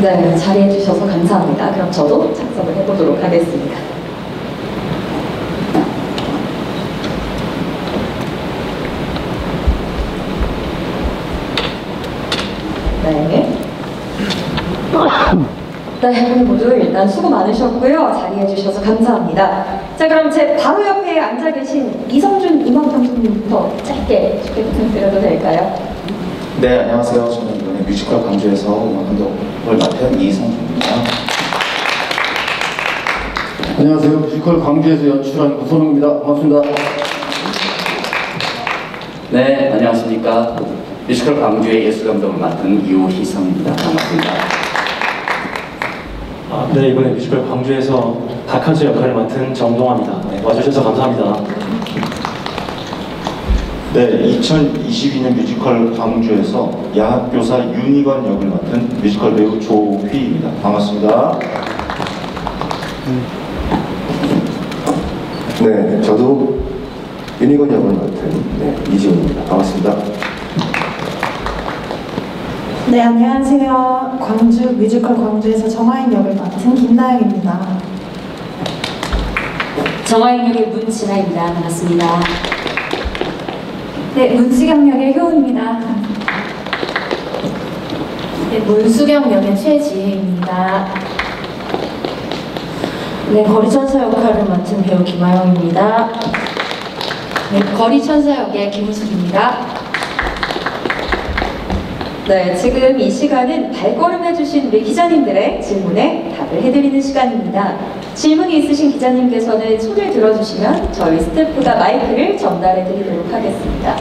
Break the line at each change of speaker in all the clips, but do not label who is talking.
네, 자리해 주셔서 감사합니다. 그럼 저도 작성을 해보도록 하겠습니다. 네. 네, 오늘 모두 일단 수고 많으셨고요. 자리해 주셔서 감사합니다. 자, 그럼 제 바로 옆에 앉아 계신 이성준 음악 감독님부터 짧게 소개 부탁드려도 될까요?
네, 안녕하세요. 저는 이번에 뮤지컬 광주에서 음악 감독을 맡은 이성준입니다.
안녕하세요. 뮤지컬 광주에서 연출한 구선웅입니다. 반갑습니다.
네, 안녕하십니까. 뮤지컬 광주의 예술감독을 맡은 유희성입니다. 반갑습니다.
네, 이번에 뮤지컬 광주에서 박하수 역할을 맡은 정동화입니다. 네, 와주셔서 감사합니다.
네, 2022년 뮤지컬 광주에서 야학교사 윤희건 역을 맡은 뮤지컬 배우 조휘입니다. 반갑습니다.
네, 저도 윤희건 역을 맡은 이지훈입니다. 반갑습니다.
네, 안녕하세요. 광주 뮤지컬 광주에서 정화인 역을 맡은 김나영입니다.
정화인 역의 문진아입니다. 반갑습니다.
네, 문수경 역의 효은입니다. 네, 문수경 역의 최지혜입니다.
네, 거리천사 역할을 맡은 배우 김아영입니다. 네, 거리천사 역의 김우숙입니다. 네, 지금 이 시간은 발걸음해주신 우리 기자님들의 질문에 답을 해드리는 시간입니다. 질문이 있으신 기자님께서는 손을 들어주시면 저희 스태프가 마이크를 전달해드리도록 하겠습니다.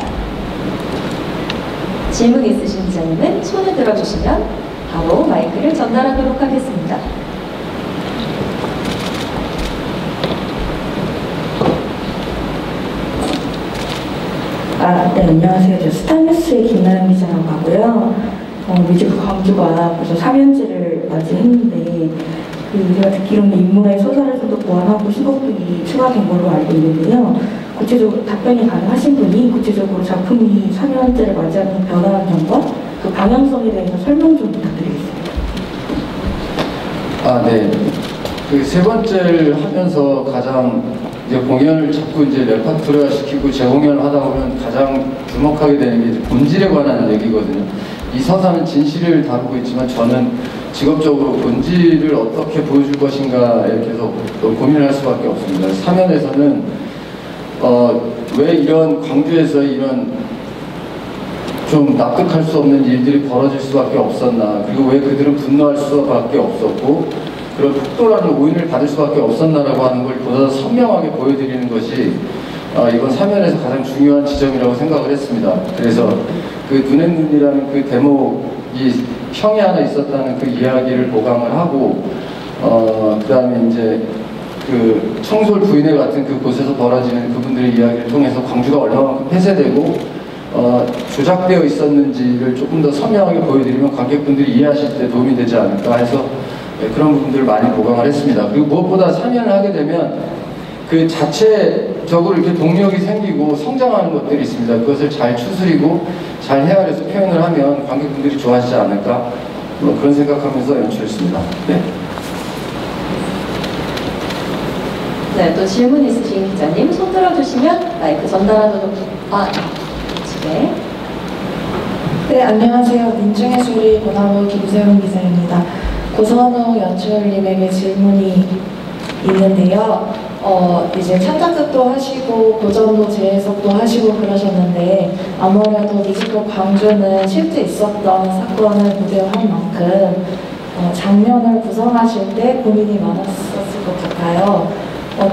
질문 있으신 기자님은 손을 들어주시면 바로 마이크를 전달하도록 하겠습니다.
네, 안녕하세요. 저 스타뉴스의 김나영 기자라고 하고요. 뮤지컬 광주가 벌써 3년째를 맞이했는데 제가 듣기로는 인물의 소설에서도 보완하고 신곡들이 추가된 걸로 알고 있는데요. 구체적으로 답변이 가능하신 분이 구체적으로 작품이 3년째를 맞이하는 변화한 점과 그 방향성에 대해서 설명 좀 부탁드리겠습니다.
네. 그 세 번째를 하면서 가장 이제 공연을 자꾸 이제 레파토리화 시키고 재공연을 하다 보면 가장 주목하게 되는 게 이제 본질에 관한 얘기거든요. 이 서사는 진실을 다루고 있지만 저는 직업적으로 본질을 어떻게 보여줄 것인가에 계속 고민을 할 수밖에 없습니다. 사면에서는 왜 이런 광주에서 이런 좀 납득할 수 없는 일들이 벌어질 수밖에 없었나, 그리고 왜 그들은 분노할 수밖에 없었고 그런 폭도라는 오인을 받을 수밖에 없었나라고 하는 걸 보다 선명하게 보여드리는 것이 이번 사면에서 가장 중요한 지점이라고 생각을 했습니다. 그래서 그 눈의 눈이라는 그 대목이 형이 하나 있었다는 그 이야기를 보강을 하고 그 다음에 이제 그 청솔 부인회 같은 그곳에서 벌어지는 그분들의 이야기를 통해서 광주가 얼마만큼 폐쇄되고 조작되어 있었는지를 조금 더 선명하게 보여드리면 관객분들이 이해하실 때 도움이 되지 않을까 해서 그런 부분들을 많이 보강을 했습니다. 그리고 무엇보다 사면을 하게 되면 그 자체적으로 이렇게 동력이 생기고 성장하는 것들이 있습니다. 그것을 잘 추스리고 잘 헤아려서 표현을 하면 관객분들이 좋아하시지 않을까 그런 생각하면서 연출했습니다. 네.
네, 또 질문 있으신 기자님 손 들어주시면 마이크 전달하도록
네, 안녕하세요. 민중의 소리 고나무 김세훈 기자입니다. 고선우 연출님에게 질문이 있는데요. 이제 창작극도 하시고 고전도 재해석도 하시고 그러셨는데 아무래도 뮤지컬 광주는 실제 있었던 사건을 무대화한 만큼 장면을 구성하실 때 고민이 많았었을 것 같아요.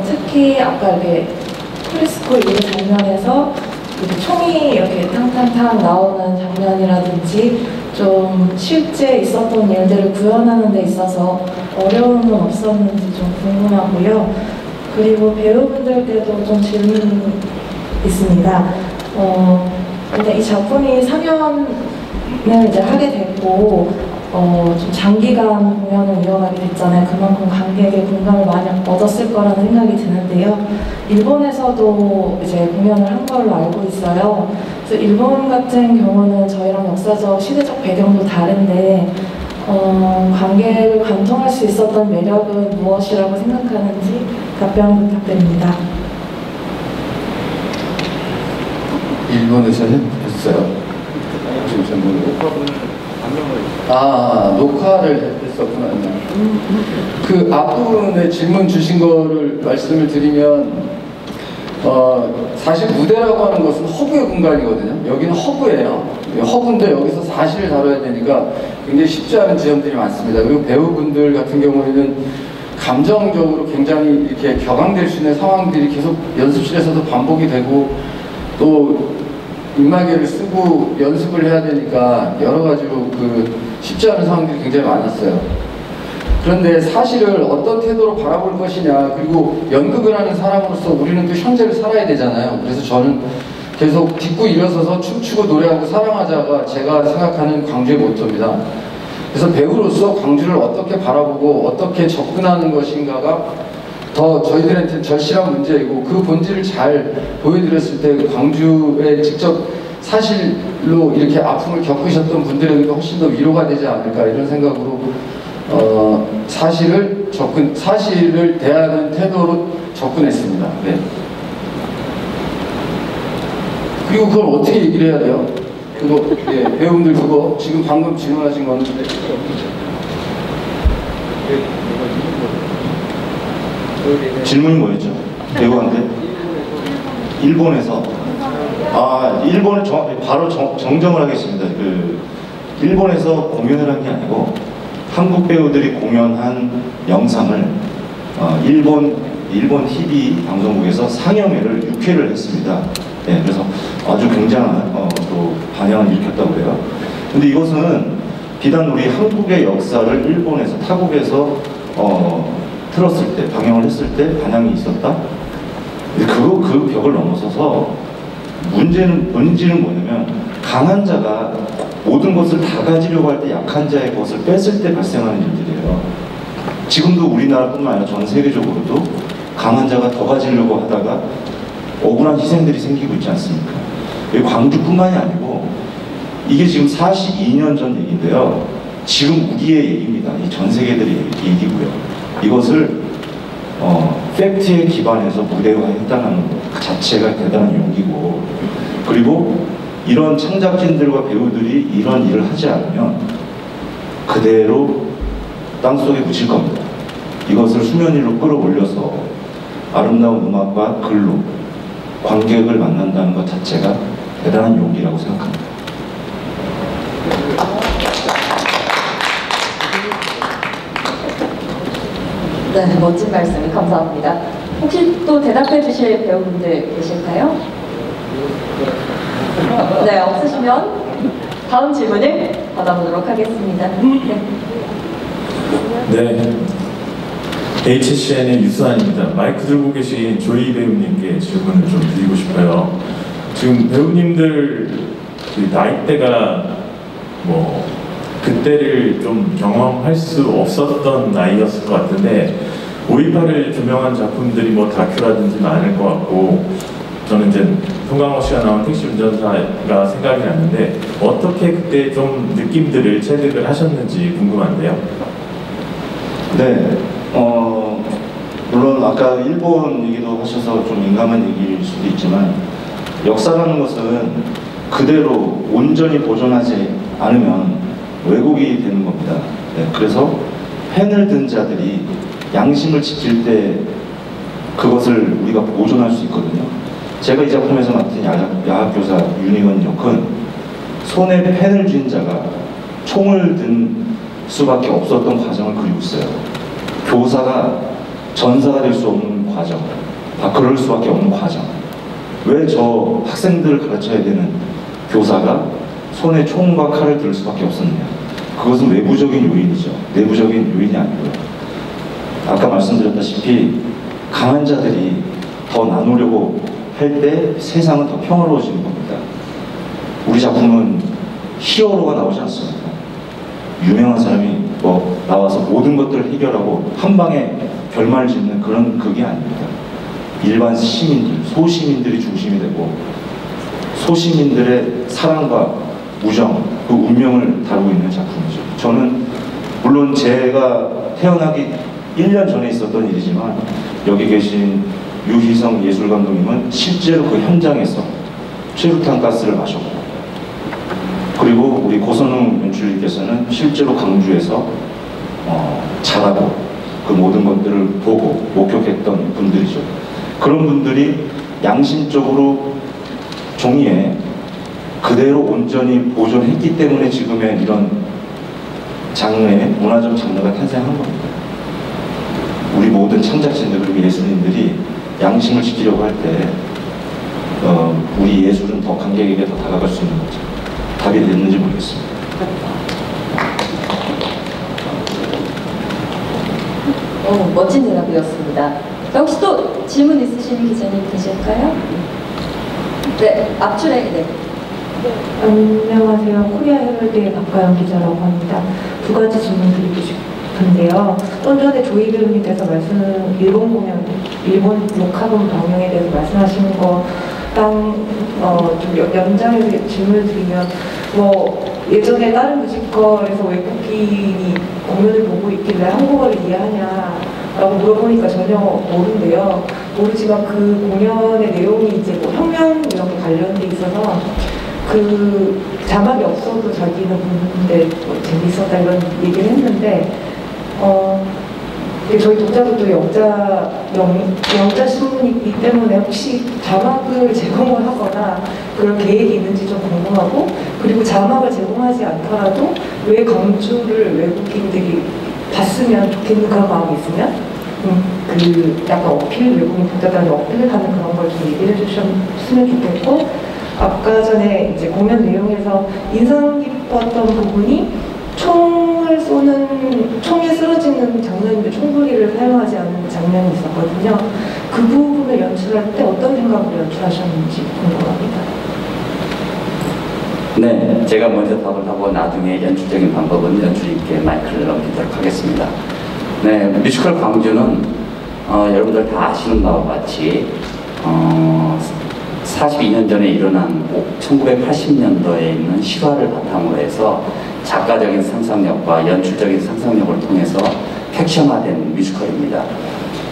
특히 아까 이렇게 프리스코 이후 장면에서 총이 이렇게 탕탕탕 나오는 장면이라든지 좀 실제 있었던 일들을 구현하는 데 있어서 어려움은 없었는지 좀 궁금하고요. 그리고 배우분들께도 좀 질문이 있습니다. 근데 이 작품이 4년을 이제 하게 됐고 좀 장기간 공연을 이어가게 됐잖아요. 그만큼 관객의 공감을 많이 얻었을 거라는 생각이 드는데요. 일본에서도 이제 공연을 한 걸로 알고 있어요. 그래서 일본 같은 경우는 저희랑 역사적, 시대적 배경도 다른데 관객을 관통할 수 있었던 매력은 무엇이라고 생각하는지 답변 부탁드립니다.
일본에서 했어요. 지금 제목을 녹화를 했었구나. 그 앞부분에 질문 주신 거를 말씀을 드리면 사실 무대라고 하는 것은 허구의 공간이거든요. 여기는 허구예요. 허구인데 여기서 사실을 다뤄야 되니까 굉장히 쉽지 않은 지점들이 많습니다. 그리고 배우분들 같은 경우에는 감정적으로 굉장히 이렇게 격앙될 수 있는 상황들이 계속 연습실에서도 반복이 되고 또 입마개를 쓰고 연습을 해야 되니까 여러 가지로 쉽지 않은 상황들이 굉장히 많았어요. 그런데 사실을 어떤 태도로 바라볼 것이냐, 그리고 연극을 하는 사람으로서 우리는 또 현재를 살아야 되잖아요. 그래서 저는 계속 딛고 일어서서 춤추고 노래하고 사랑하자가 제가 생각하는 광주의 모토입니다. 그래서 배우로서 광주를 어떻게 바라보고 어떻게 접근하는 것인가가 더 저희들한테는 절실한 문제이고, 그 본질을 잘 보여드렸을 때 광주에 직접 사실로 이렇게 아픔을 겪으셨던 분들에게도 훨씬 더 위로가 되지 않을까, 이런 생각으로 사실을 대하는 태도로 접근했습니다. 네. 그리고 그걸 어떻게 얘기를 해야 돼요? 배우분들 그거 지금 방금 질문하신 거는
질문이 뭐였죠? 배우한테? 일본에서. 일본을 바로 정정을 하겠습니다. 일본에서 공연을 한 게 아니고 한국 배우들이 공연한 영상을 일본 TV 방송국에서 상영회를 6회를 했습니다. 네, 그래서 아주 굉장한 또 반향을 일으켰다고 그래요. 근데 이것은 비단 우리 한국의 역사를 일본에서 타국에서 틀었을 때, 방영을 했을 때 반향이 있었다? 그 벽을 넘어서서 문제는 뭐냐면, 강한 자가 모든 것을 다 가지려고 할 때 약한 자의 것을 뺐을 때 발생하는 일들이에요. 지금도 우리나라뿐만 아니라 전 세계적으로도 강한 자가 더 가지려고 하다가 억울한 희생들이 생기고 있지 않습니까? 광주뿐만이 아니고 이게 지금 42년 전 얘기인데요. 지금 우리의 얘기입니다. 이 전 세계들의 얘기고요. 이것을 팩트에 기반해서 무대화했다는 것 자체가 대단한 용기고, 그리고 이런 창작진들과 배우들이 이런 일을 하지 않으면 그대로 땅속에 묻힐 겁니다. 이것을 수면 위로 끌어올려서 아름다운 음악과 글로 관객을 만난다는 것 자체가 대단한 용기라고 생각합니다.
네, 멋진 말씀 감사합니다. 혹시 또 대답해 주실 배우분들 계실까요? 네, 없으시면 다음 질문을 받아보도록 하겠습니다.
네, HCN의 유수환입니다. 마이크 들고 계신 조이 배우님께 질문을 좀 드리고 싶어요. 지금 배우님들 나이대가 그때를 좀 경험할 수 없었던 나이였을 것 같은데, 5.18을 조명한 작품들이 다큐라든지 많을 것 같고, 저는 이제 송강호 씨가 나온 택시 운전사가 생각이 났는데, 어떻게 그때 좀 느낌들을 체득을 하셨는지 궁금한데요.
네, 물론 아까 일본 얘기도 하셔서 좀 민감한 얘기일 수도 있지만, 역사라는 것은 그대로 온전히 보존하지 않으면 왜곡이 되는 겁니다. 네, 그래서 펜을 든 자들이 양심을 지킬 때 그것을 우리가 보존할 수 있거든요. 제가 이 작품에서 맡은 야학교사 윤희건 역은 손에 펜을 쥔 자가 총을 든 수밖에 없었던 과정을 그리고 있어요. 교사가 전사가 될 수 없는 과정, 그럴 수밖에 없는 과정. 왜 저 학생들을 가르쳐야 되는 교사가 손에 총과 칼을 들 수밖에 없었느냐? 그것은 외부적인 요인이죠. 내부적인 요인이 아니고요. 아까 말씀드렸다시피 강한 자들이 더 나누려고 할 때 세상은 더 평화로워지는 겁니다. 우리 작품은 히어로가 나오지 않습니다. 유명한 사람이 나와서 모든 것들을 해결하고 한 방에 결말을 짓는 그게 아닙니다. 일반 시민들, 소시민들이 중심이 되고, 소시민들의 사랑과 우정, 그 운명을 다루고 있는 작품이죠. 저는 물론 제가 태어나기 1년 전에 있었던 일이지만 여기 계신 유희성 예술감독님은 실제로 그 현장에서 최루탄 가스를 마셨고, 그리고 우리 고선웅 연출님께서는 실제로 광주에서 자라고 그 모든 것들을 보고 목격했던 분들이죠. 그런 분들이 양심적으로 종이에 그대로 온전히 보존했기 때문에 지금의 이런 장르의 문화적 장르가 탄생한 겁니다. 우리 모든 창작진들 그리고 예술인들이 양심을 지키려고 할 때 우리 예술은 더 관객에게 더 다가갈 수 있는 거죠. 답이 됐는지 모르겠습니다.
멋진 대답이었습니다. 자, 혹시 또 질문 있으신 기자님 계실까요? 네, 앞줄에. 네.
안녕하세요. 코리아 헤럴드의 박가영 기자라고 합니다. 두 가지 질문 드리고 싶은데요. 좀 전에 조이 배우님께서 일본 공연, 일본 녹화본 방영에 대해서 말씀하시는 거랑 좀 연장해서 질문을 드리면, 예전에 다른 뮤지컬에서 외국인이 공연을 보고 있길래 한국어를 이해하냐라고 물어보니까 전혀 모르지만 그 공연의 내용이 이제 혁명 이런 게 관련돼 있어서 그 자막이 없어도 자기는 보는데 재밌었다 이런 얘기를 했는데, 저희 독자들도 영자 신문이기 때문에 혹시 자막을 제공을 하거나 그런 계획이 있는지 좀 궁금하고, 그리고 자막을 제공하지 않더라도 왜 광주를 외국인들이 봤으면 좋겠는 그런 마음이 있으면 그 약간 외국인 독자들한테 어필하는 그런 걸 좀 얘기를 해주셨으면 좋겠고, 아까 전에 이제 공연 내용에서 인상 깊었던 부분이 총에 쓰러지는 장면인데 총소리를 사용하지 않는 장면이 있었거든요. 그 부분을 연출할 때 어떤 생각으로 연출하셨는지 궁금합니다.
네, 제가 먼저 답을 하고 나중에 연출적인 방법은 연출님께 마이크를 넘기도록 하겠습니다. 네, 뮤지컬 광주는 여러분들 다 아시는 바와 같이 42년 전에 일어난 1980년도에 있는 실화를 바탕으로 해서 작가적인 상상력과 연출적인 상상력을 통해서 팩션화된 뮤지컬입니다.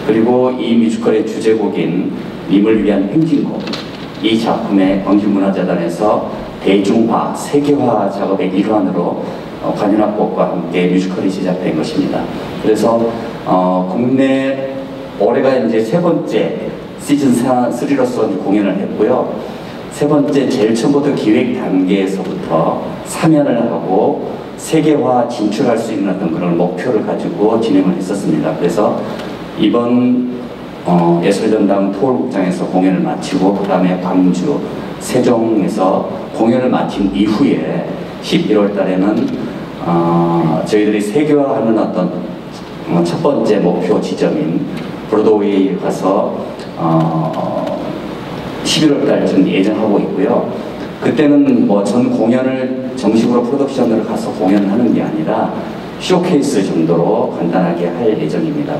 그리고 이 뮤지컬의 주제곡인 님을 위한 행진곡, 이 작품의 광주문화재단에서 대중화, 세계화 작업의 일환으로 관현악곡과 함께 뮤지컬이 제작된 것입니다. 그래서 국내 올해가 이제 세 번째 시즌 3로서 공연을 했고요. 세 번째 제일 처음부터 기획 단계에서부터 사면을 하고 세계화 진출할 수 있는 어떤 그런 목표를 가지고 진행을 했었습니다. 그래서 이번 예술전당 토월극장에서 공연을 마치고 그 다음에 광주, 세종에서 공연을 마친 이후에 11월 달에는 저희들이 세계화하는 어떤 첫 번째 목표 지점인 브로드웨이에 가서 11월 달쯤 예정하고 있고요. 그때는 전 공연을 정식으로 프로덕션으로 가서 공연을 하는 게 아니라 쇼케이스 정도로 간단하게 할 예정입니다.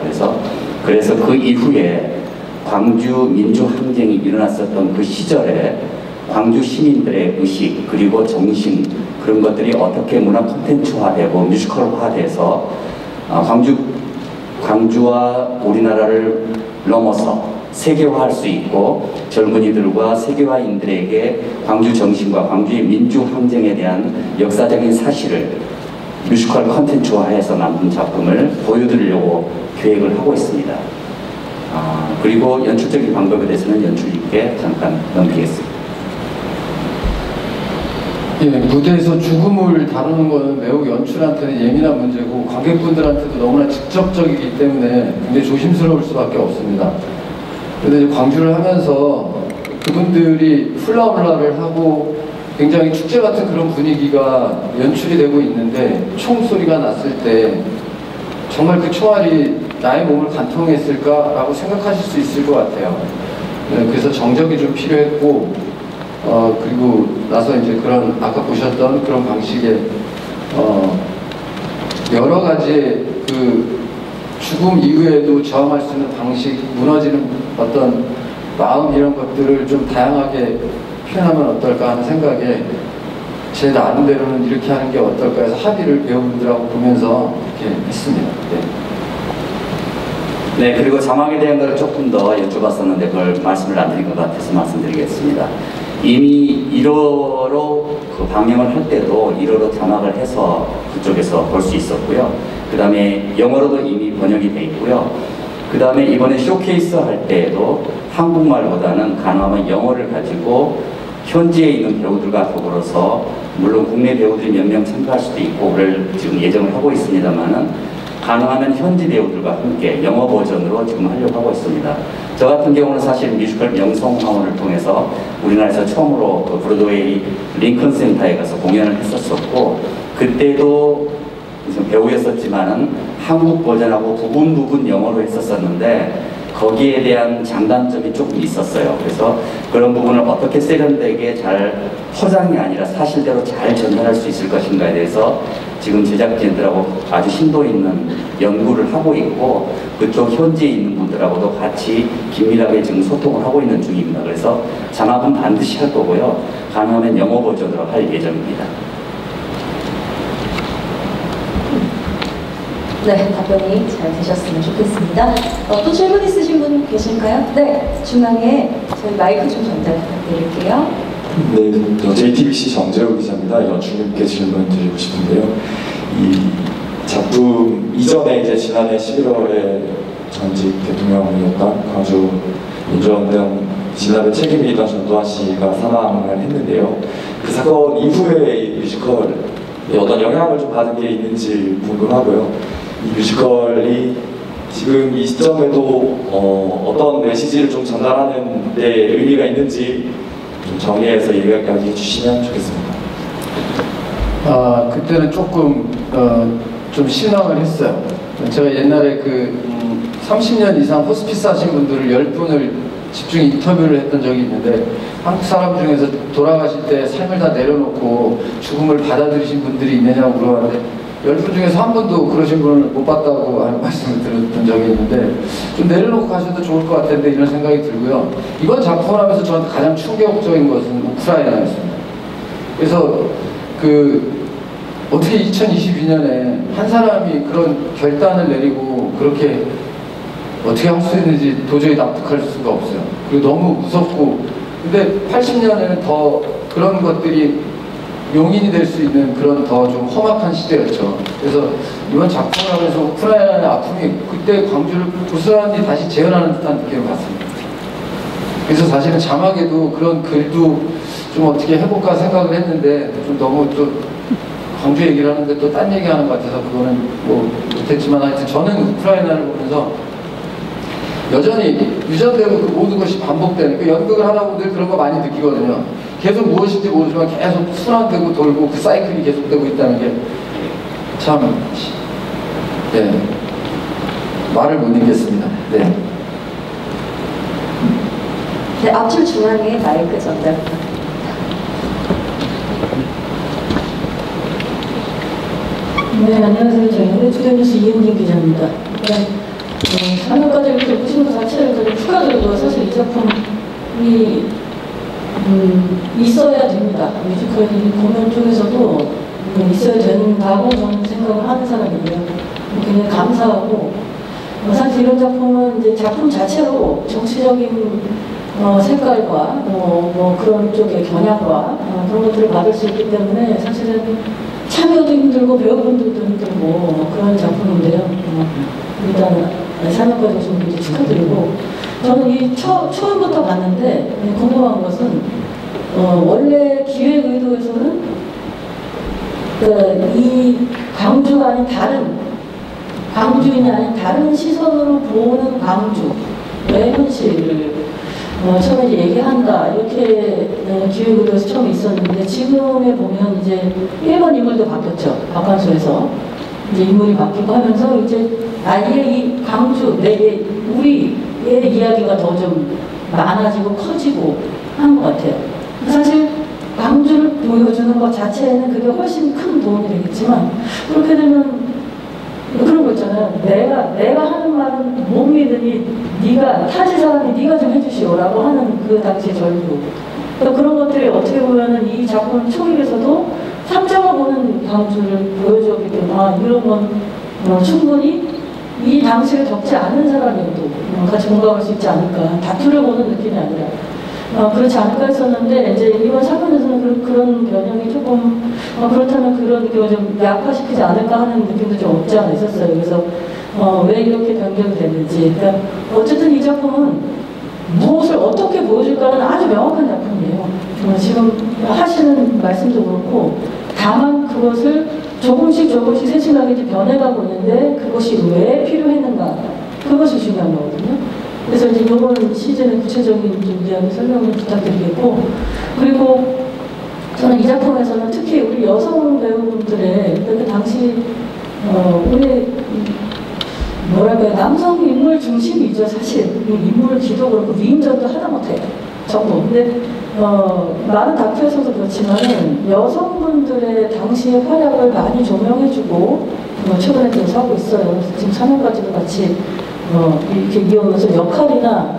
그래서 그 이후에 광주 민주항쟁이 일어났었던 그 시절에 광주 시민들의 의식 그리고 정신 그런 것들이 어떻게 문화 콘텐츠화되고 뮤지컬화돼서 광주와 우리나라를 넘어서 세계화할 수 있고 젊은이들과 세계화인들에게 광주 정신과 광주의 민주항쟁에 대한 역사적인 사실을 뮤지컬 콘텐츠화해서 만든 작품을 보여드리려고 계획을 하고 있습니다. 그리고 연출적인 방법에 대해서는 연출님께 잠깐 넘기겠습니다.
예, 무대에서 죽음을 다루는 것은 매우 연출한테는 예민한 문제고 관객분들한테도 너무나 직접적이기 때문에 굉장히 조심스러울 수밖에 없습니다. 그런데 이제 광주를 하면서 그분들이 훌라훌라를 하고 굉장히 축제 같은 그런 분위기가 연출이 되고 있는데 총소리가 났을 때 정말 그 총알이 나의 몸을 관통했을까라고 생각하실 수 있을 것 같아요. 네, 그래서 정적이 좀 필요했고 그리고 나서 이제 그런 아까 보셨던 그런 방식의 여러 가지의 그 죽음 이후에도 저항할 수 있는 방식, 무너지는 어떤 마음 이런 것들을 좀 다양하게 표현하면 어떨까 하는 생각에 제 나름대로는 이렇게 하는 게 어떨까 해서 합의를 배우분들하고 보면서 이렇게 했습니다.
네, 그리고 자막에 대한 걸 조금 더 여쭤봤었는데 그걸 말씀을 안 드린 것 같아서 말씀드리겠습니다. 이미 1호로 그 방영을 할 때도 1호로 자막을 해서 그쪽에서 볼 수 있었고요. 그 다음에 영어로도 이미 번역이 돼 있고요. 그 다음에 이번에 쇼케이스 할 때에도 한국말보다는 가능하면 영어를 가지고 현지에 있는 배우들과 더불어서 물론 국내 배우들이 몇 명 참가할 수도 있고 그걸 지금 예정을 하고 있습니다만은 가능하면 현지 배우들과 함께 영어 버전으로 지금 하려고 하고 있습니다. 저 같은 경우는 사실 뮤지컬 명성황후를 통해서 우리나라에서 처음으로 그 브로드웨이 링컨 센터에 가서 공연을 했었었고 그때도 배우였었지만은 한국 버전하고 부분 영어로 했었었는데 거기에 대한 장단점이 조금 있었어요. 그래서 그런 부분을 어떻게 세련되게 잘 포장이 아니라 사실대로 잘 전달할 수 있을 것인가에 대해서 지금 제작진들하고 아주 심도 있는 연구를 하고 있고 그쪽 현지에 있는 분들하고도 같이 긴밀하게 지금 소통을 하고 있는 중입니다. 그래서 자막은 반드시 할 거고요. 가능하면 영어 버전으로 할 예정입니다.
네, 답변이 잘 되셨으면 좋겠습니다. 또 질문 있으신 분 계실까요? 네, 중앙에 저희 마이크 좀 전달 부탁드릴게요.
네, 저 JTBC 정재호 기자입니다. 연출님께 질문 드리고 싶은데요. 이 작품 이전에 이제 지난해 11월에 전직 대통령이었던 광주 민주운동 진압의 책임이 있던 전두환 씨가 사망을 했는데요. 그 사건 이후에 이 뮤지컬에 어떤 영향을 좀 받은 게 있는지 궁금하고요. 이 뮤지컬이 지금 이 시점에도 어떤 메시지를 좀 전달하는 데 의미가 있는지 좀 정리해서 이야기해 주시면 좋겠습니다.
그때는 조금 좀 실망을 했어요. 제가 옛날에 30년 이상 호스피스 하신 분들을 10분을 집중 인터뷰를 했던 적이 있는데 한국 사람 중에서 돌아가실 때 삶을 다 내려놓고 죽음을 받아들이신 분들이 있느냐고 물어봤는데 10분 중에서 한 분도 그러신 분을 못 봤다고 하는 말씀을 들었던 적이 있는데 좀 내려놓고 가셔도 좋을 것 같은데 이런 생각이 들고요. 이번 작품을 하면서 저한테 가장 충격적인 것은 우크라이나였습니다. 그래서 어떻게 2022년에 한 사람이 그런 결단을 내리고 그렇게 어떻게 할 수 있는지 도저히 납득할 수가 없어요. 그리고 너무 무섭고 근데 80년에는 더 그런 것들이 용인이 될 수 있는 그런 더 좀 험악한 시대였죠. 그래서 이번 작품을 하면서 우크라이나의 아픔이 그때 광주를 고스란히 다시 재현하는 듯한 느낌을 받습니다. 그래서 사실은 자막에도 그런 글도 좀 어떻게 해볼까 생각을 했는데 좀 너무 또 광주 얘기를 하는데 또 딴 얘기하는 것 같아서 그거는 뭐 못했지만 하여튼 저는 우크라이나를 보면서 여전히 유전되고 그 모든 것이 반복되는 그 연극을 하다 보면 그런 거 많이 느끼거든요. 계속 무엇인지 모르지만 계속 순환되고 돌고 그 사이클이 계속되고 있다는 게 참 말을 못 읽겠습니다. 네.
네, 앞줄 중앙에 마이크 전달 부탁드립니다.
네, 안녕하세요. 저희는 투데이뉴스 이은진 기자입니다. 산업까지 이렇게 보시는 것 자체를 되게 축하드리고요. 사실 이 작품이 있어야 됩니다. 뮤지컬 공연 쪽에서도 있어야 된다고 저는 생각을 하는 사람이고요. 굉장히 감사하고 사실 이런 작품은 이제 작품 자체로 정치적인 색깔과 뭐 그런 쪽의 겨냥과 그런 것들을 받을 수 있기 때문에 사실은 참여도 힘들고 배우분들도 힘들고 그런 작품인데요. 일단 산업까지 오신 분들 축하드리고 저는 이 처음부터 봤는데 궁금한 것은 원래 기획 의도에서는 이 광주가 아닌 다른 광주인이 아닌 다른 시선으로 보는 광주의 현실을 처음에 이제 얘기한다 이렇게 기획 의도에서 처음 있었는데 지금에 보면 이제 1번 인물도 바뀌었죠. 박완서에서 이제 인물이 바뀌고 하면서 이제 아예 이 광주 우리의 이야기가 더 좀 많아지고 커지고 하는 것 같아요. 사실 광주를 보여주는 것 자체에는 그게 훨씬 큰 도움이 되겠지만 그렇게 되면 그런 거 있잖아요. 내가 하는 말은 못 믿으니 네가 타지 사람이 네가 좀 해주시오라고 하는 그 당시의 절규. 그런 것들이 어떻게 보면은 이 작품 초입에서도 삼자가 보는 광주를 보여주었기 때문에 아 이런 건 충분히 이 당시를 겪지 않은 사람이어도 같이 공감할 수 있지 않을까. 다투를 보는 느낌이 아니라 그렇지 않을까 했었는데 이제 이번 사건에서는 그런 변형이 조금 그렇다면 그런 느낌을 좀 약화시키지 않을까 하는 느낌도 좀 없지 않아 있었어요. 그래서 왜 이렇게 변경이 됐는지. 그러니까 어쨌든 이 작품은 무엇을 어떻게 보여줄까는 아주 명확한 작품이에요. 지금 하시는 말씀도 그렇고 다만 그것을 조금씩 세심하게 변해가고 있는데 그것이 왜 필요했는가 그것이 중요한 거거든요. 그래서 이제 이번 시즌의 구체적인 좀 이야기 설명을 부탁드리겠고, 그리고 저는 이 작품에서는 특히 우리 여성 배우분들의 그 당시 우리 뭐랄까요, 남성 인물 중심이죠. 사실 인물 기도 그렇고 위인전도 하다못해 전부. 근데 많은 다큐에서도 그렇지만은 여성분들의 당시의 활약을 많이 조명해주고 최근에 들어서 하고 있어요. 지금 3회까지도 같이 이렇게 이어오면서 역할이나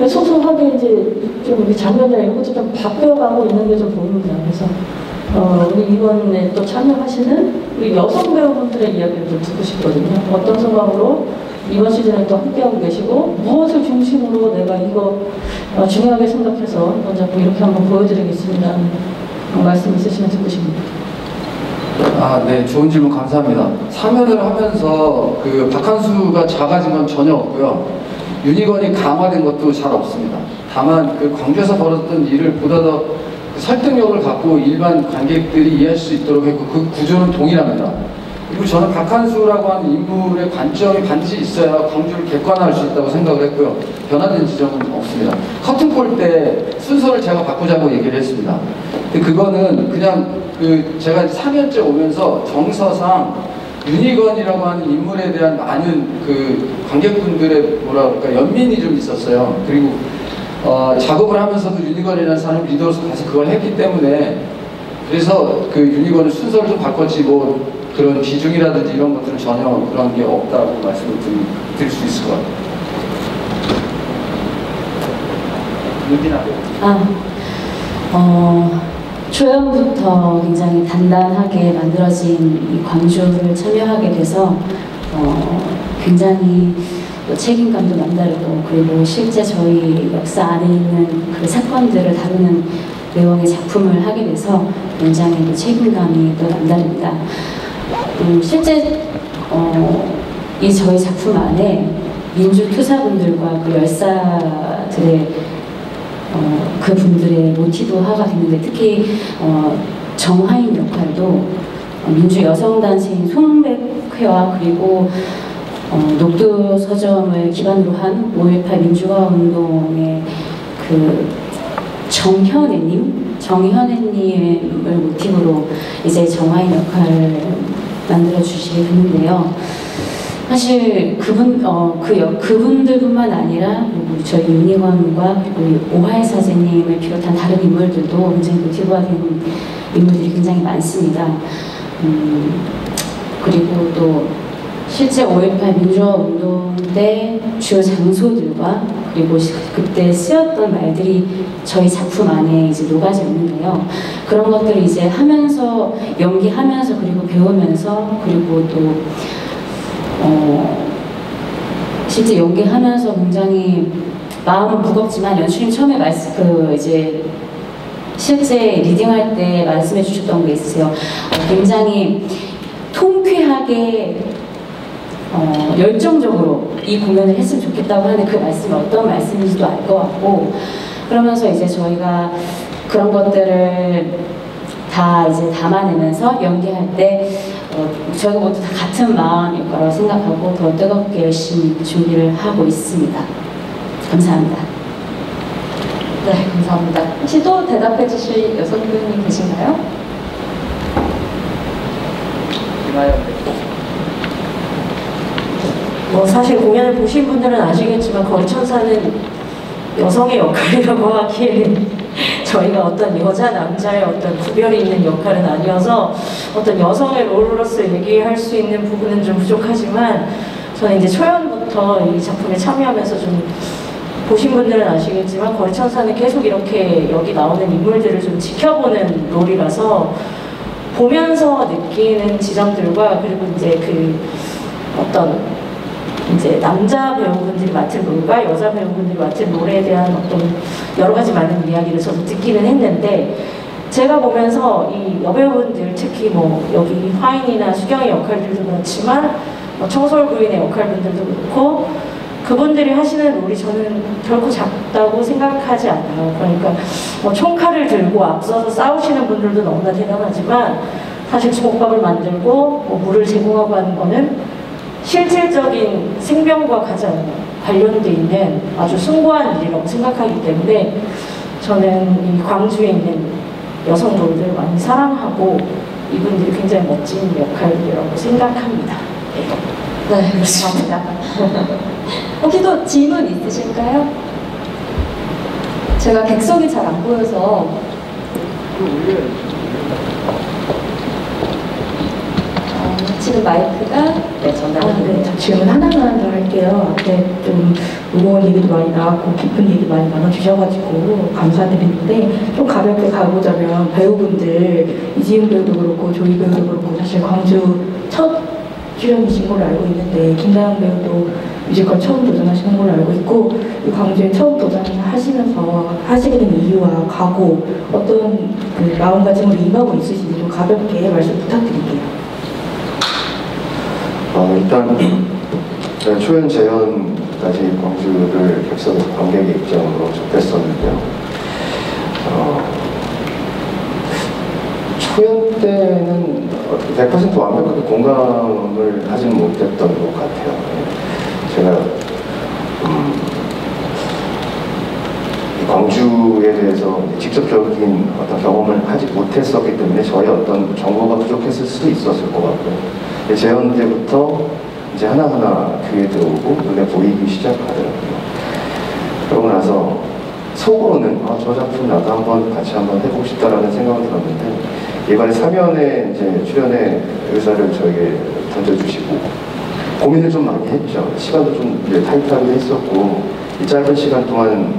소소하게 이제 좀 장면이나 이런 것도 좀 바뀌어가고 있는 게 좀 보입니다. 그래서 우리 이번에 또 참여하시는 우리 여성 배우분들의 이야기를 좀 듣고 싶거든요. 어떤 생각으로 이번 시즌에 또 함께하고 계시고 무엇을 중심으로 내가 이거 중요하게 생각해서 이번 작품 이렇게 한번 보여드리겠습니다. 말씀 있으시면 듣고 싶습니다.
네, 좋은 질문 감사합니다. 3연을 하면서 그 박한수가 작아진 건 전혀 없고요. 유니건이 강화된 것도 잘 없습니다. 다만 그 광주에서 벌어졌던 일을 보다 더 설득력을 갖고 일반 관객들이 이해할 수 있도록 했고 그 구조는 동일합니다. 그리고 저는 박한수라고 하는 인물의 관점이 반드시 있어야 광주를 객관화할 수 있다고 생각을 했고요. 변화된 지점은 없습니다. 커튼콜 때 순서를 제가 바꾸자고 얘기를 했습니다. 근데 그거는 그냥 제가 3년째 오면서 정서상 유니건이라고 하는 인물에 대한 많은 그 관객분들의 뭐라 그럴까 연민이 좀 있었어요. 그리고 작업을 하면서도 유니건이라는 사람 리더로서 가서 그걸 했기 때문에 그래서 그 유니건의 순서를 좀 바꿨지 뭐 그런 비중이라든지 이런 것들은 전혀 그런 게 없다고 말씀을 드릴 수 있을 것 같아요. 윤기나
초연부터 굉장히 단단하게 만들어진 이 광주를 참여하게 돼서 굉장히 책임감도 남다르고 그리고 실제 저희 역사 안에 있는 그 사건들을 다루는 내용의 작품을 하게 돼서 굉장히 책임감이 또 남다릅니다. 실제 이 저희 작품 안에 민주투사분들과 그 열사들의 그 분들의 모티브화가 됐는데 특히 정화인 역할도 민주 여성단체인 송백회와 그리고 녹두 서점을 기반으로 한 5.18 민주화 운동의 그 정현애님을 모티브로 이제 정화인 역할을 만들어 주시게 됐는데요. 사실 그분들뿐만 아니라 저희 유니건과 그리고 오하이 사제님을 비롯한 다른 인물들도 굉장히 모티브화된 인물들이 굉장히 많습니다. 그리고 또 실제 5.18 민주화 운동 때 주요 장소들과 그리고 그때 쓰였던 말들이 저희 작품 안에 이제 녹아져 있는데요. 그런 것들을 이제 하면서 연기하면서 그리고 배우면서 그리고 또 실제 연기하면서 굉장히 마음은 무겁지만 연출님 처음에 이제 실제 리딩할 때 말씀해 주셨던 게 있으세요. 굉장히 통쾌하게 열정적으로 이 공연을 했으면 좋겠다고 하는데 그 말씀이 어떤 말씀인지도 알 것 같고 그러면서 이제 저희가 그런 것들을 다 이제 담아내면서 연기할 때 저희가 모두 다 같은 마음일 거라고 생각하고 더 뜨겁게 열심히 준비를 하고 있습니다. 감사합니다.
네, 감사합니다. 혹시 또 대답해 주실 여성 배우님 계신가요?
사실 공연을 보신 분들은 아시겠지만 거리천사는 여성의 역할이라고 하기에는
저희가 어떤 여자 남자의 어떤 구별이 있는 역할은 아니어서 어떤 여성의 롤로서 얘기할 수 있는 부분은 좀 부족하지만 저는 이제 초연부터 이 작품에 참여하면서 좀 보신 분들은 아시겠지만 거리천사는 계속 이렇게 여기 나오는 인물들을 좀 지켜보는 롤이라서 보면서 느끼는 지점들과 그리고 이제 그 어떤 이제 남자 배우분들이 맡은 롤과 여자 배우분들이 맡은 롤에 대한 어떤 여러 가지 많은 이야기를 저도 듣기는 했는데 제가 보면서 이 여배우분들 특히 뭐 여기 화인이나 수경의 역할들도 그렇지만 뭐 청솔 부인의 역할분들도 그렇고 그분들이 하시는 롤이 저는 결코 작다고 생각하지 않아요. 그러니까 뭐 총칼을 들고 앞서서 싸우시는 분들도 너무나 대단하지만 사실 주먹밥을 만들고 뭐 물을 제공하고 하는 거는 실질적인 생명과 가장 관련돼 있는 아주 숭고한 일이라고 생각하기 때문에 저는 이 광주에 있는 여성 롤들을 많이 사랑하고 이분들이 굉장히 멋진 역할이라고 생각합니다. 네, 그렇습니다.
혹시 또 질문 있으실까요? 제가 객석이 잘 안 보여서. 지금 마이크가 전달됩니다.
네, 질문 하나만 더 할게요. 앞에 좀 무거운 얘기도 많이 나왔고 깊은 얘기 많이 나눠주셔가지고 감사드리는데 좀 가볍게 가보자면 배우분들 이지훈 배우도 그렇고 조이 배우도 그렇고 사실 광주 첫 출연이신 걸로 알고 있는데 김다영 배우도 뮤지컬 처음 도전하시는 걸로 알고 있고 이 광주에 처음 도전하시면서 하시게 된 이유와 각오 어떤 그 마음가짐으로 임하고 있으신지 좀 가볍게 말씀 부탁드릴게요.
일단 초연 재연까지 광주를 객석에서 관객의 입장으로 접했었는데요. 초연 때는 100% 완벽하게 공감을 하지는 못했던 것 같아요. 제가 광주에 대해서 직접적인 어떤 경험을 하지 못했었기 때문에 저의 어떤 정보가 부족했을 수도 있었을 것 같고요. 재연 때부터 이제 하나하나 귀에 들어오고 눈에 보이기 시작하더라고요. 그러고 나서 속으로는 저 작품 나도 같이 한번 해보고 싶다라는 생각이 들었는데 이번에 3연에 이제 출연의 의사를 저에게 던져주시고 고민을 좀 많이 했죠. 시간도 좀 타이트하게 했었고 이 짧은 시간 동안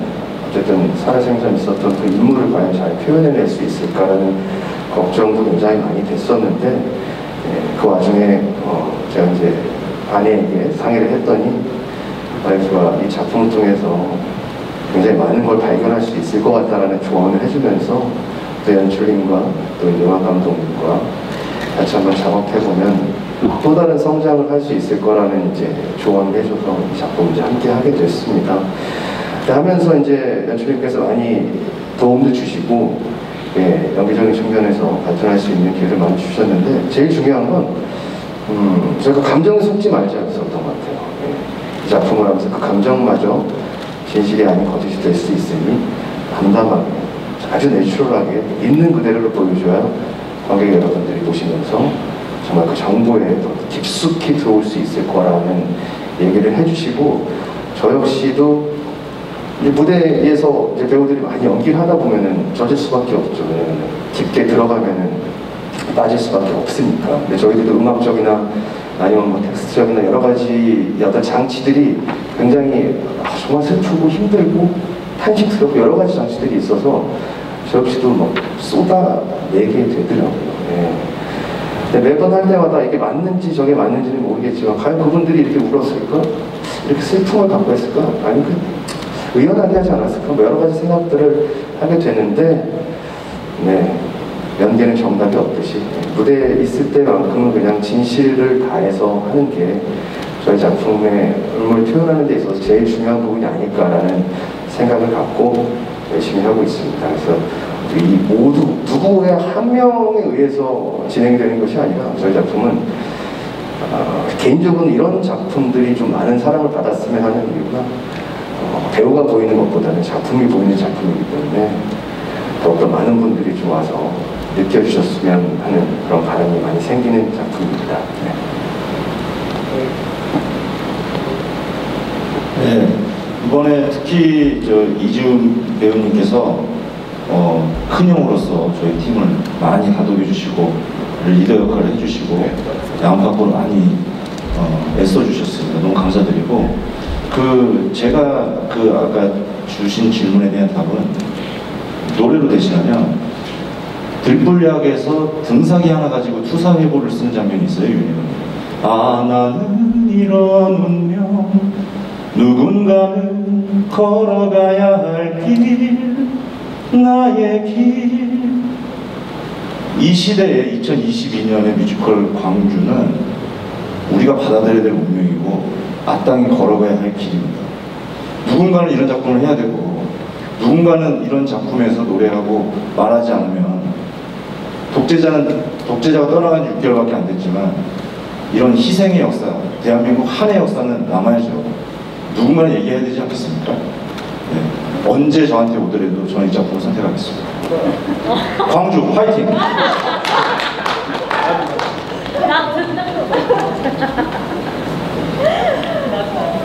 어쨌든 살아생전 있었던 그 인물을 과연 잘 표현해낼 수 있을까라는 걱정도 굉장히 많이 됐었는데 그 와중에 제가 이제 아내에게 상의를 했더니 와이프가 이 작품을 통해서 굉장히 많은 걸 발견할 수 있을 것 같다라는 조언을 해주면서 또 연출님과 또 영화 감독님과 같이 한번 작업해보면 또 다른 성장을 할 수 있을 거라는 이제 조언을 해줘서 이 작품을 이제 함께 하게 됐습니다. 하면서 이제 연출님께서 많이 도움도 주시고 연기적인 측면에서 발전할 수 있는 기회를 많이 주셨는데 제일 중요한 건 저희가 감정에 속지 말자였었던 것 같아요. 이 작품을 하면서 그 감정마저 진실이 아닌 거짓이 될 수 있으니 담담하게 아주 내추럴하게 있는 그대로를 보여줘야 관객 여러분들이 보시면서 정말 그 정보에 더 깊숙이 들어올 수 있을 거라는 얘기를 해주시고 저 역시도 이제 무대에서 이제 배우들이 많이 연기를 하다 보면은 젖을 수밖에 없죠. 왜냐면 깊게 들어가면은 빠질 수밖에 없으니까. 근데 저희들도 음악적이나 아니면 뭐 텍스트적이나 여러 가지 어떤 장치들이 굉장히 정말 슬프고 힘들고 탄식스럽고 여러 가지 장치들이 있어서 저 역시도 막 쏟아내게 되더라고요. 근데 매번 할 때마다 이게 맞는지 저게 맞는지는 모르겠지만 과연 그분들이 이렇게 울었을까? 이렇게 슬픔을 갖고 했을까? 아니 의연하게 하지 않았을까? 뭐 여러 가지 생각들을 하게 되는데 연기는 정답이 없듯이 무대에 있을 때만큼은 그냥 진실을 다해서 하는 게 저희 작품의 의미를 표현하는 데 있어서 제일 중요한 부분이 아닐까라는 생각을 갖고 열심히 하고 있습니다. 그래서 이 모두 누구의 한 명에 의해서 진행되는 것이 아니라 저희 작품은 개인적으로는 이런 작품들이 좀 많은 사랑을 받았으면 하는 이유가 배우가 보이는 것보다는 작품이 보이는 작품이기 때문에 더욱더 많은 분들이 좀 와서 느껴주셨으면 하는 그런 바람이 많이 생기는 작품입니다.
이번에 특히 이지훈 배우님께서 큰 형으로서 저희 팀을 많이 다독여 주시고 리더 역할을 해주시고 안팎으로 많이 애써주셨습니다. 너무 감사드리고 제가 아까 주신 질문에 대한 답은 노래로 대신하면 들불약에서 등사기 하나 가지고 투사회보를 쓰는 장면이 있어요. 유니는 나는 이런 운명 누군가는 걸어가야 할 길 나의 길. 이 시대에 2022년의 뮤지컬 광주는 우리가 받아들여야 될 운명이고 마땅히 걸어가야 할 길입니다. 누군가는 이런 작품을 해야 되고 누군가는 이런 작품에서 노래하고 말하지 않으면 독재자가 떠나간 지 6개월밖에 안 됐지만 이런 희생의 역사, 대한민국 한의 역사는 남아야죠. 누군가는 얘기해야 되지 않겠습니까? 네. 언제 저한테 오더라도 저는 이 작품을 선택하겠습니다. 광주 화이팅!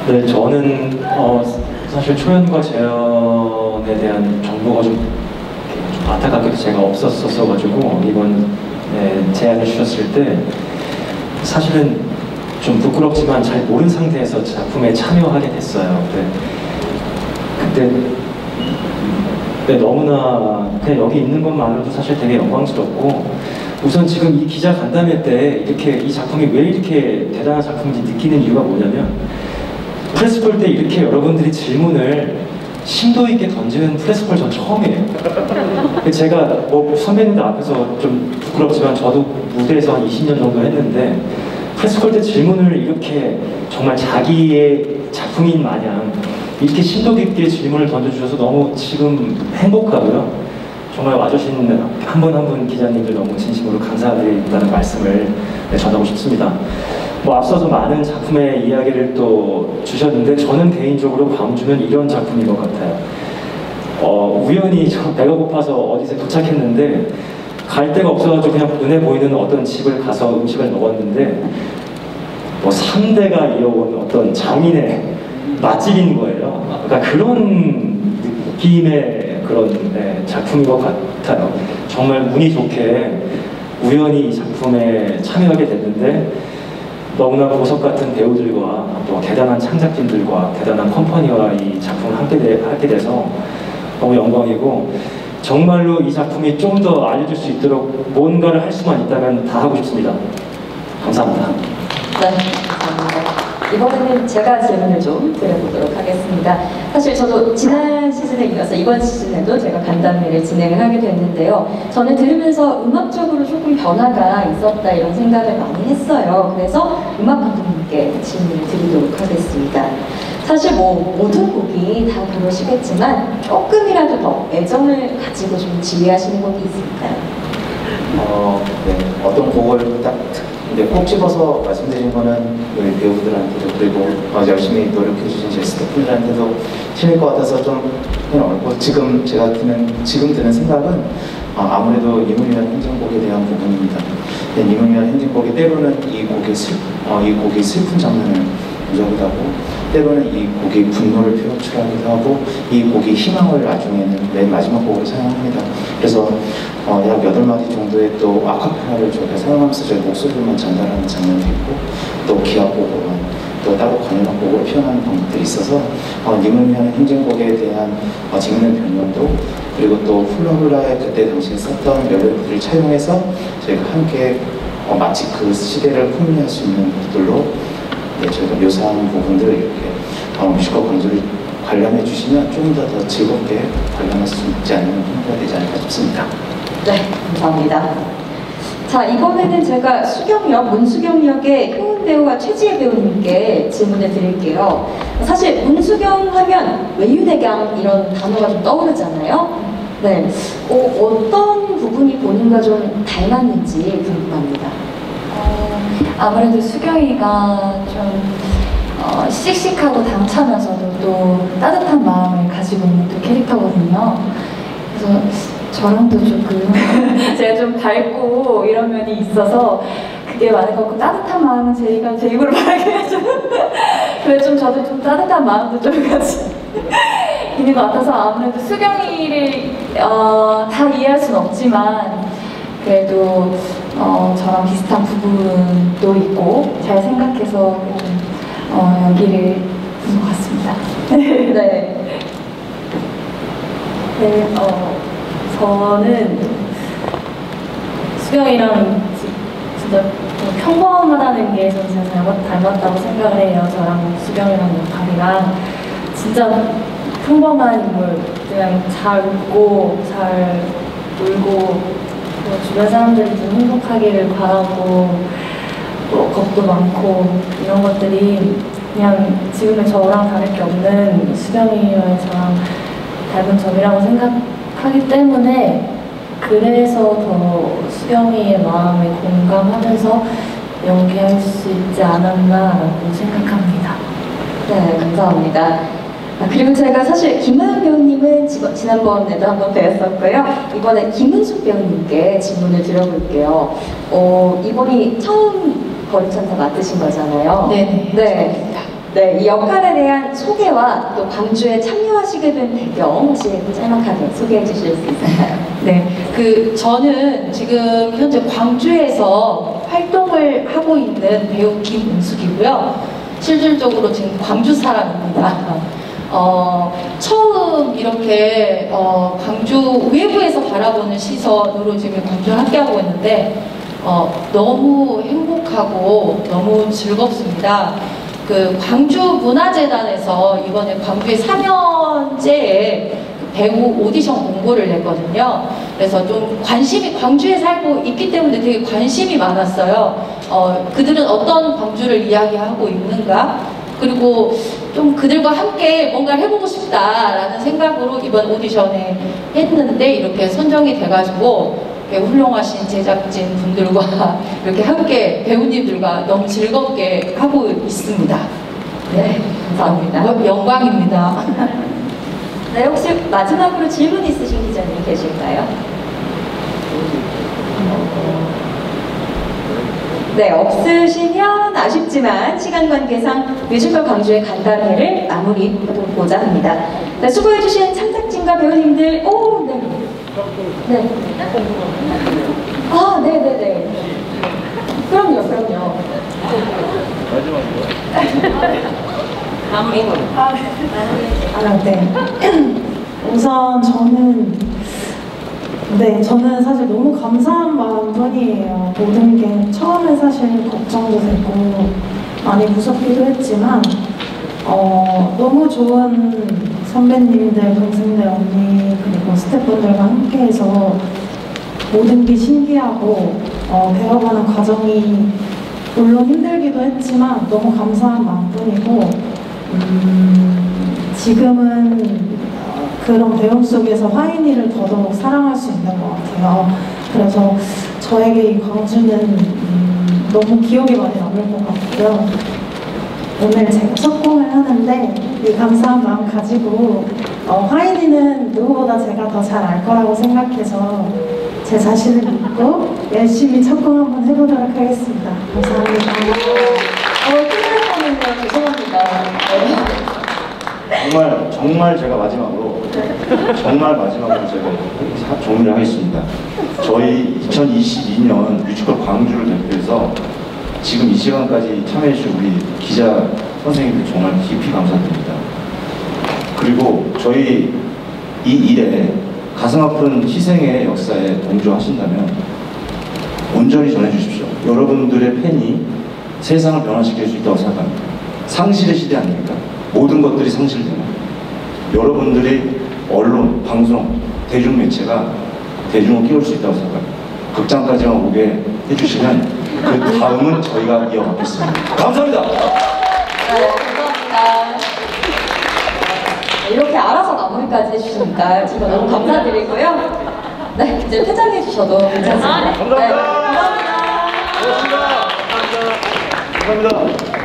네, 저는 사실 초연과 재연에 대한 정보가 좀 안타깝게도 제가 없었어가지고 이번 제안을 주셨을 때 사실은 좀 부끄럽지만 잘 모르는 상태에서 작품에 참여하게 됐어요. 그때 너무나 그냥 여기 있는 것만으로도 사실 되게 영광스럽고 우선 지금 이 기자 간담회 때 이렇게 이 작품이 왜 이렇게 대단한 작품인지 느끼는 이유가 뭐냐면 프레스폴 때 이렇게 여러분들이 질문을 심도 있게 던지는 프레스폴 전 처음이에요. 제가 뭐 선배님들 앞에서 좀 부끄럽지만 저도 무대에서 한 20년 정도 했는데 프레스폴 때 질문을 이렇게 정말 자기의 작품인 마냥 이렇게 심도 깊게 질문을 던져주셔서 너무 지금 행복하고요. 정말 와주신 한 분 한 분 기자님들 너무 진심으로 감사드린다는 말씀을 전하고 싶습니다. 뭐 앞서서 많은 작품의 이야기를 또 주셨는데 저는 개인적으로 광주는 이런 작품인 것 같아요. 우연히 저 배가 고파서 어디서 도착했는데 갈 데가 없어가지고 그냥 눈에 보이는 어떤 집을 가서 음식을 먹었는데 뭐 3대가 이어온 어떤 장인의 맛집인 거예요. 그러니까 그런 느낌의 그런 작품인 것 같아요. 정말 운이 좋게 우연히 이 작품에 참여하게 됐는데 너무나 보석 같은 배우들과 또 대단한 창작진들과 대단한 컴퍼니와 이 작품을 하게 돼서 너무 영광이고 정말로 이 작품이 좀 더 알려질 수 있도록 뭔가를 할 수만 있다면 다 하고 싶습니다. 감사합니다.
네, 감사합니다. 이번에는 제가 질문을 좀 드려보도록 하겠습니다. 사실 저도 지난 시즌에 이어서 이번 시즌에도 제가 간담회를 진행을 하게 됐는데요. 저는 들으면서 음악적으로 조금 변화가 있었다 이런 생각을 많이 했어요. 그래서 음악 감독님께 질문을 드리도록 하겠습니다. 사실 뭐 모든 곡이 다 그러시겠지만 조금이라도 더 애정을 가지고 좀 지휘하시는 곡이 있을까요?
네, 어떤 곡을 딱 꼭 집어서 말씀드린 거는 우리 배우들한테도 그리고 열심히 노력해주신 제 스태프들한테도 틀릴 것 같아서 좀 어렵고 지금 드는 생각은 아무래도 이문이라는 행진곡에 대한 부분입니다. 이문이라는 행진곡이 때로는 이 곡이 슬픈 장면을 요작을 하고 때로는 이 곡이 분노를 표출하기도 하고 이 곡이 희망을 나중에는 맨 마지막 곡으로 사용합니다. 그래서 약 8마디 정도의 또 아카펠라를 저희가 사용하면서 저희 목소리만 전달하는 장면도 있고 또 기합곡으로만 또 따로 관현악 곡으로 표현하는 방법들이 있어서 니문이라는 행진곡에 대한 재밌는 변형도 그리고 또 훌라훌라의 그때 당시에 썼던 멜로디를 차용해서 저희가 함께 마치 그 시대를 풍미할 수 있는 곡들로 저희가 묘사하는 부분들을 이렇게 뮤지컬 광주를 관람해 주시면 좀 더 즐겁게 관람할 수 있지 않는 행사가 되지 않을까 싶습니다.
네, 감사합니다. 자, 이번에는 제가 문수경 역의 효은 배우와 최지혜 배우님께 질문을 드릴게요. 사실 문수경 하면 외유대강 이런 단어가 좀 떠오르잖아요. 네, 어떤 부분이 본인과 좀 닮았는지 궁금합니다.
아무래도 수경이가 좀 씩씩하고 당차면서도 또 따뜻한 마음을 가지고 있는 또 캐릭터거든요. 그래서 저랑도 조금 제가 좀 밝고 이런 면이 있어서 그게 많은 것 같고 따뜻한 마음은 제이가 제 입으로 말하게 해주는 그래서 좀 저도 좀 따뜻한 마음도 좀 같이 있는 것 같아서 아무래도 수경이를 다 이해할 수는 없지만 그래도 저랑 비슷한 부분도 있고 잘 생각해서 연기를 한 것 같습니다.
네.
네, 저는 수경이랑 진짜 평범하다는 게 저는 진짜 닮았다고 생각을 해요. 저랑 수경이랑 역할이랑 진짜 평범한 인물, 그냥 잘 웃고 잘 놀고 주변 사람들이 좀 행복하기를 바라고 또 겁도 많고 이런 것들이 그냥 지금의 저랑 다를 게 없는 수경이와 저랑 닮은 점이라고 생각하기 때문에 그래서 더 수경이의 마음에 공감하면서 연기할 수 있지 않았나라고 생각합니다.
네, 감사합니다. 그리고 제가 사실 김하연 배우님은 지난번에도 한번 뵈었었고요. 이번에 김은숙 배우님께 질문을 드려볼게요. 이번이 처음 거리천사 맡으신 거잖아요.
네.
네, 이 역할에 대한 소개와 또 광주에 참여하시게 된 배경 혹시 짤막하게 소개해 주실 수 있을까요?
네, 저는 지금 현재 광주에서 활동을 하고 있는 배우 김은숙이고요. 실질적으로 지금 광주 사람입니다. 처음 이렇게 광주 외부에서 바라보는 시선으로 지금 광주를 함께하고 있는데 너무 행복하고 너무 즐겁습니다. 그 광주 문화재단에서 이번에 광주의 3년째에 배우 오디션 공고를 냈거든요. 그래서 좀 관심이 광주에 살고 있기 때문에 되게 관심이 많았어요. 그들은 어떤 광주를 이야기하고 있는가? 그리고 좀 그들과 함께 뭔가를 해보고 싶다라는 생각으로 이번 오디션에 했는데 이렇게 선정이 돼가지고 훌륭하신 제작진 분들과 이렇게 함께 배우님들과 너무 즐겁게 하고 있습니다.
네, 감사합니다.
영광입니다.
네, 혹시 마지막으로 질문 있으신 기자님 계실까요? 네, 없으시면 아쉽지만 시간 관계상 뮤지컬 광주의 간담회를 마무리해보고자 합니다. 네, 수고해주신 창작진과 배우님들, 네. 네네네. 그럼요.
마무리.
네. 우선 저는 사실 너무 감사한 마음뿐이에요. 모든 게 처음에 사실 걱정도 되고 많이 무섭기도 했지만 너무 좋은 선배님들, 동생들, 언니 그리고 스태프분들과 함께해서 모든 게 신기하고 배워가는 과정이 물론 힘들기도 했지만 너무 감사한 마음뿐이고 지금은 그런 배움 속에서 화인이를 더더욱 사랑할 수 있는 것 같아요. 그래서 저에게 이 광주는 너무 기억에 많이 남을 것 같고요. 오늘 제가 첫 공을 하는데 이 감사한 마음 가지고 화인이는 누구보다 제가 더 잘 알 거라고 생각해서 제 자신을 믿고 열심히 첫 공 한번 해보도록 하겠습니다. 감사합니다.
끝날 뻔했네요. 죄송합니다.
정말 제가 마지막으로 제가 정리를 하겠습니다. 저희 2022년 뮤지컬 광주를 대표해서 지금 이 시간까지 참여해주신 우리 기자 선생님들 정말 깊이 감사드립니다. 그리고 저희 이 일에 가슴 아픈 희생의 역사에 동조하신다면 온전히 전해주십시오. 여러분들의 팬이 세상을 변화시킬 수 있다고 생각합니다. 상실의 시대 아닙니까? 모든 것들이 상실되는 여러분들이 언론, 방송, 대중매체가 대중을 끼울 수 있다고 생각합니다. 극장까지만 오게 해주시면 그 다음은 저희가 이어가겠습니다. 감사합니다.
네, 감사합니다. 이렇게 알아서 마무리까지 해주시니까 제가 너무 감사드리고요. 네, 이제 퇴장해 주셔도 괜찮습니다.
감사합니다.
네, 감사합니다.
고맙습니다. 감사합니다.